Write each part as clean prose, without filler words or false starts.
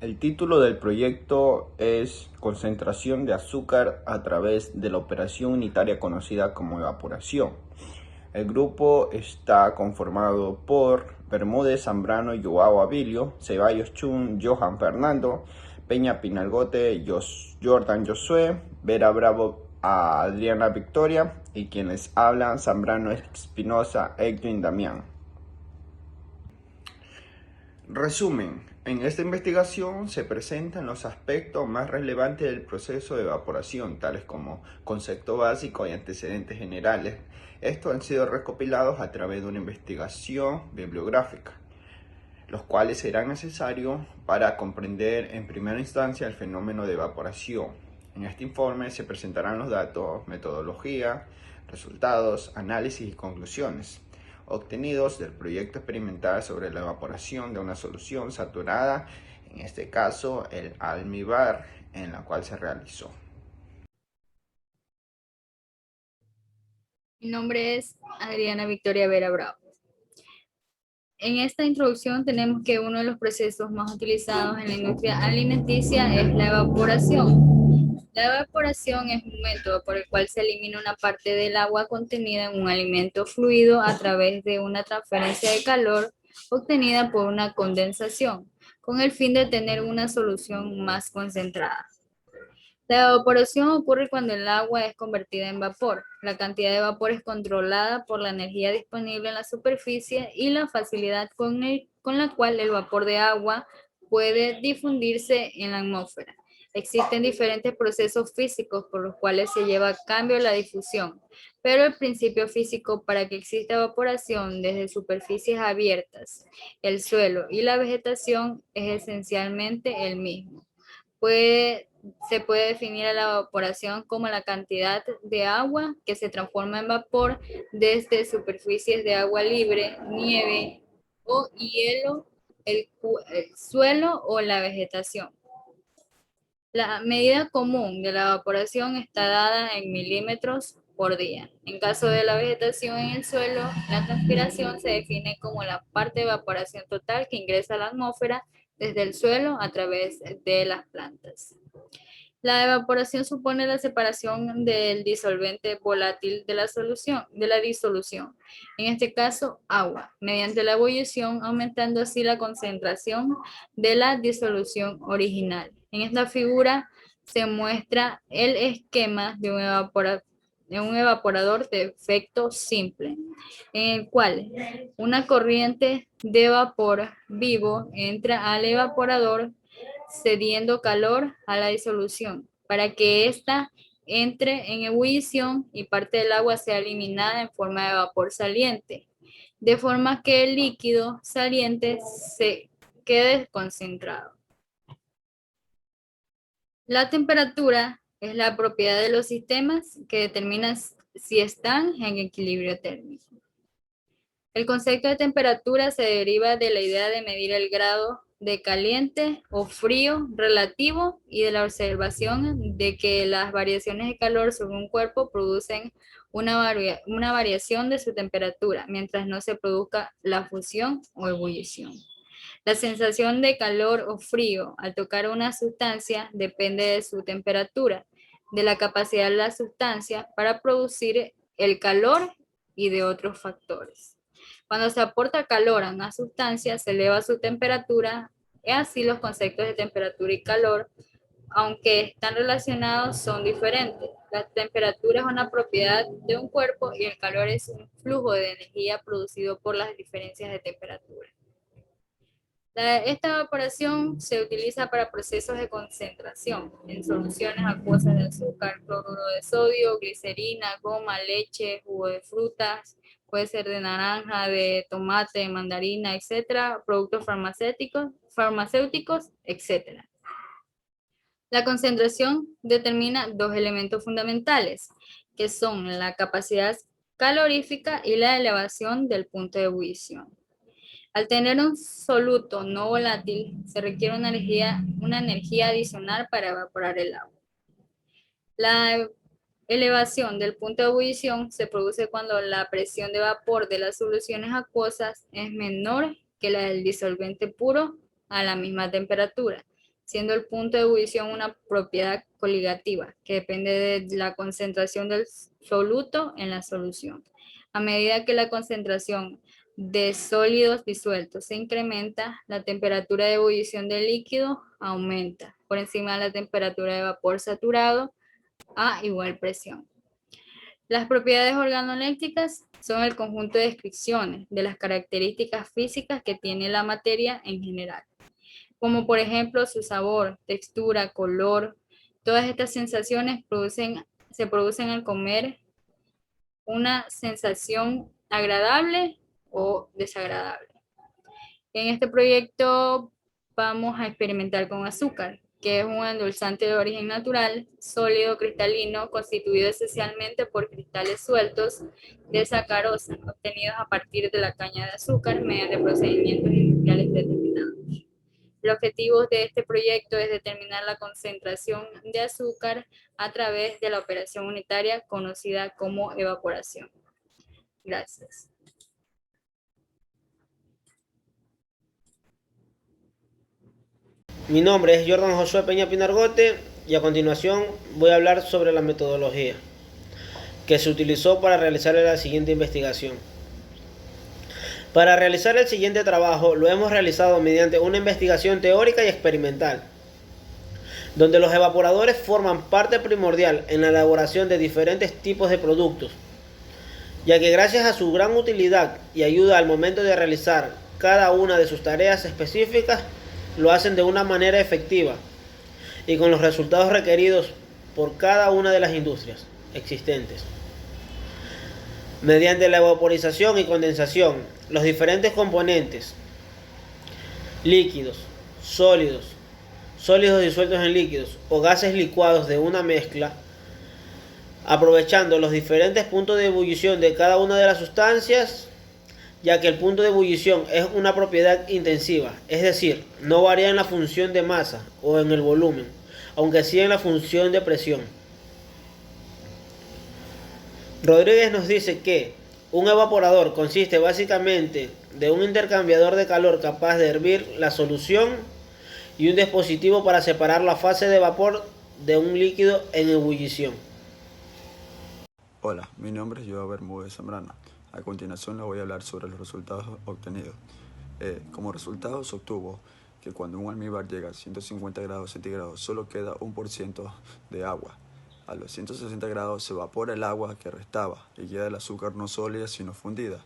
El título del proyecto es Concentración de azúcar a través de la operación unitaria conocida como evaporación. El grupo está conformado por Bermúdez, Zambrano, Joao Abilio, Ceballos Chun, Johan Fernando, Peña Pinalgote, Jordan Josué, Vera Bravo, Adriana Victoria y quienes hablan Zambrano Espinosa, Edwin Damián. Resumen, en esta investigación se presentan los aspectos más relevantes del proceso de evaporación, tales como concepto básico y antecedentes generales. Estos han sido recopilados a través de una investigación bibliográfica, los cuales serán necesarios para comprender en primera instancia el fenómeno de evaporación. En este informe se presentarán los datos, metodología, resultados, análisis y conclusiones obtenidos del proyecto experimental sobre la evaporación de una solución saturada, en este caso el almíbar, en la cual se realizó. Mi nombre es Adriana Victoria Vera Bravo. En esta introducción tenemos que uno de los procesos más utilizados en la industria alimenticia es la evaporación. La evaporación es un método por el cual se elimina una parte del agua contenida en un alimento fluido a través de una transferencia de calor obtenida por una condensación, con el fin de tener una solución más concentrada. La evaporación ocurre cuando el agua es convertida en vapor. La cantidad de vapor es controlada por la energía disponible en la superficie y la facilidad con la cual el vapor de agua puede difundirse en la atmósfera. Existen diferentes procesos físicos por los cuales se lleva a cabo la difusión, pero el principio físico para que exista evaporación desde superficies abiertas, el suelo y la vegetación es esencialmente el mismo. Se puede definir a la evaporación como la cantidad de agua que se transforma en vapor desde superficies de agua libre, nieve o hielo, el suelo o la vegetación. La medida común de la evaporación está dada en milímetros por día. En caso de la vegetación en el suelo, la transpiración se define como la parte de evaporación total que ingresa a la atmósfera desde el suelo a través de las plantas. La evaporación supone la separación del disolvente volátil de la disolución, en este caso agua, mediante la ebullición, aumentando así la concentración de la disolución original. En esta figura se muestra el esquema de un evaporador de efecto simple, en el cual una corriente de vapor vivo entra al evaporador cediendo calor a la disolución para que ésta entre en ebullición y parte del agua sea eliminada en forma de vapor saliente, de forma que el líquido saliente se quede concentrado. La temperatura es la propiedad de los sistemas que determina si están en equilibrio térmico. El concepto de temperatura se deriva de la idea de medir el grado de caliente o frío relativo y de la observación de que las variaciones de calor sobre un cuerpo producen una variación de su temperatura, mientras no se produzca la fusión o ebullición. La sensación de calor o frío al tocar una sustancia depende de su temperatura, de la capacidad de la sustancia para producir el calor y de otros factores. Cuando se aporta calor a una sustancia, se eleva su temperatura, y así los conceptos de temperatura y calor, aunque están relacionados, son diferentes. La temperatura es una propiedad de un cuerpo y el calor es un flujo de energía producido por las diferencias de temperatura. Esta evaporación se utiliza para procesos de concentración en soluciones acuosas de azúcar, cloruro de sodio, glicerina, goma, leche, jugo de frutas, puede ser de naranja, de tomate, mandarina, etcétera, productos farmacéuticos, etcétera. La concentración determina dos elementos fundamentales, que son la capacidad calorífica y la elevación del punto de ebullición. Al tener un soluto no volátil, se requiere una energía adicional para evaporar el agua. La elevación del punto de ebullición se produce cuando la presión de vapor de las soluciones acuosas es menor que la del disolvente puro a la misma temperatura. siendo el punto de ebullición una propiedad coligativa que depende de la concentración del soluto en la solución. A medida que la concentración de sólidos disueltos se incrementa, la temperatura de ebullición del líquido aumenta por encima de la temperatura de vapor saturado a igual presión. Las propiedades organoléctricas son el conjunto de descripciones de las características físicas que tiene la materia en general, como por ejemplo su sabor, textura, color. Todas estas sensaciones se producen al comer una sensación agradable o desagradable. En este proyecto vamos a experimentar con azúcar, que es un endulzante de origen natural, sólido cristalino, constituido esencialmente por cristales sueltos de sacarosa, obtenidos a partir de la caña de azúcar mediante procedimientos industriales determinados. El objetivo de este proyecto es determinar la concentración de azúcar a través de la operación unitaria conocida como evaporación. Gracias. Mi nombre es Jordan Josué Peña Pinargote y a continuación voy a hablar sobre la metodología que se utilizó para realizar la siguiente investigación. Para realizar el siguiente trabajo lo hemos realizado mediante una investigación teórica y experimental, donde los evaporadores forman parte primordial en la elaboración de diferentes tipos de productos, ya que gracias a su gran utilidad y ayuda al momento de realizar cada una de sus tareas específicas, lo hacen de una manera efectiva y con los resultados requeridos por cada una de las industrias existentes. Mediante la vaporización y condensación, los diferentes componentes, líquidos, sólidos, sólidos disueltos en líquidos o gases licuados de una mezcla, aprovechando los diferentes puntos de ebullición de cada una de las sustancias, ya que el punto de ebullición es una propiedad intensiva, es decir, no varía en la función de masa o en el volumen, aunque sí en la función de presión. Rodríguez nos dice que un evaporador consiste básicamente de un intercambiador de calor capaz de hervir la solución y un dispositivo para separar la fase de vapor de un líquido en ebullición. Hola, mi nombre es Joao Bermúdez Zambrano. A continuación les voy a hablar sobre los resultados obtenidos. Como resultado se obtuvo que cuando un almíbar llega a 150 grados centígrados solo queda 1% de agua. A los 160 grados se evapora el agua que restaba y queda el azúcar no sólida sino fundida.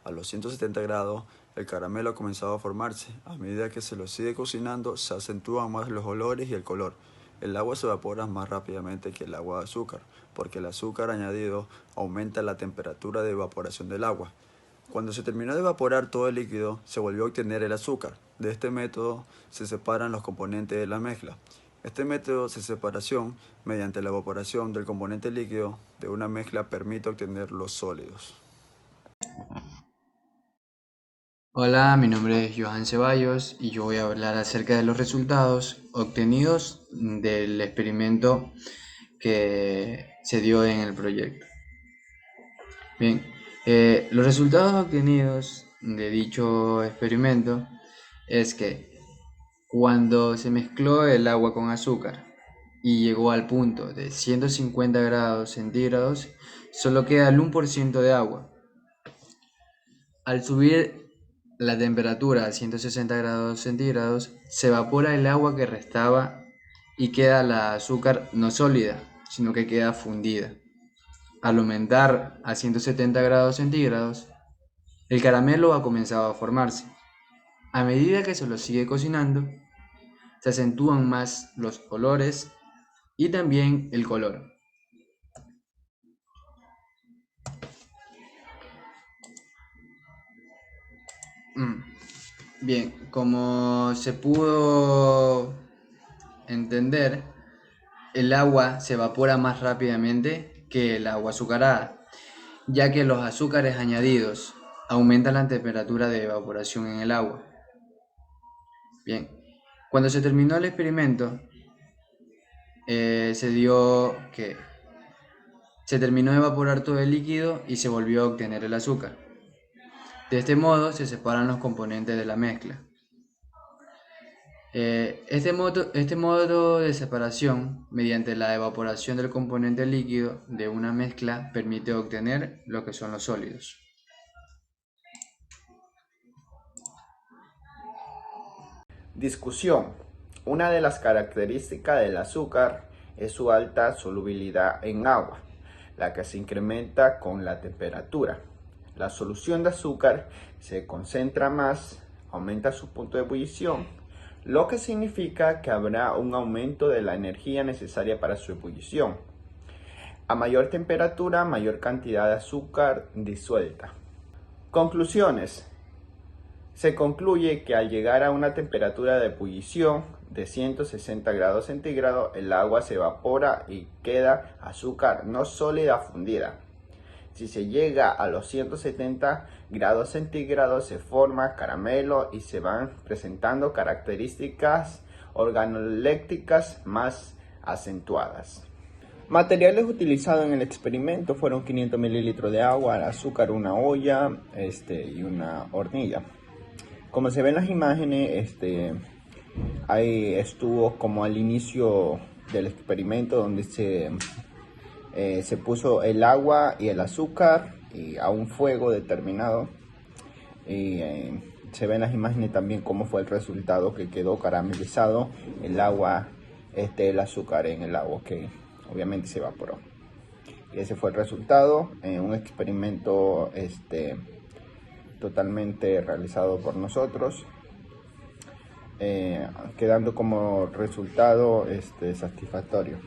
A los 170 grados el caramelo ha comenzado a formarse. A medida que se lo sigue cocinando se acentúan más los olores y el color. El agua se evapora más rápidamente que el agua de azúcar, porque el azúcar añadido aumenta la temperatura de evaporación del agua. Cuando se terminó de evaporar todo el líquido, se volvió a obtener el azúcar. De este método se separan los componentes de la mezcla. Este método de separación, mediante la evaporación del componente líquido de una mezcla, permite obtener los sólidos. Hola, mi nombre es Johan Ceballos y yo voy a hablar acerca de los resultados obtenidos del experimento que se dio en el proyecto. Bien, los resultados obtenidos de dicho experimento es que cuando se mezcló el agua con azúcar y llegó al punto de 150 grados centígrados, solo queda el 1% de agua. Al subir la temperatura a 160 grados centígrados, se evapora el agua que restaba y queda la azúcar no sólida, sino que queda fundida. Al aumentar a 170 grados centígrados, el caramelo ha comenzado a formarse. A medida que se lo sigue cocinando, se acentúan más los olores y también el color. Bien, como se pudo entender, el agua se evapora más rápidamente que el agua azucarada, ya que los azúcares añadidos aumentan la temperatura de evaporación en el agua. Bien, cuando se terminó el experimento, se dio que se terminó de evaporar todo el líquido y se volvió a obtener el azúcar. De este modo se separan los componentes de la mezcla. Este modo de separación, mediante la evaporación del componente líquido de una mezcla, permite obtener lo que son los sólidos. Discusión. Una de las características del azúcar es su alta solubilidad en agua, la que se incrementa con la temperatura. La solución de azúcar se concentra más, aumenta su punto de ebullición, lo que significa que habrá un aumento de la energía necesaria para su ebullición. A mayor temperatura, mayor cantidad de azúcar disuelta. Conclusiones. Se concluye que al llegar a una temperatura de ebullición de 160 grados centígrados, el agua se evapora y queda azúcar no sólida fundida. Si se llega a los 170 grados centígrados, se forma caramelo y se van presentando características organolépticas más acentuadas. Materiales utilizados en el experimento fueron 500 mililitros de agua, azúcar, una olla y una hornilla. Como se ven en las imágenes, ahí estuvo como al inicio del experimento donde se puso el agua y el azúcar a un fuego determinado. Y se ven en las imágenes también cómo fue el resultado, que quedó caramelizado el agua, el azúcar en el agua, que obviamente se evaporó. Y ese fue el resultado en un experimento totalmente realizado por nosotros, quedando como resultado satisfactorio.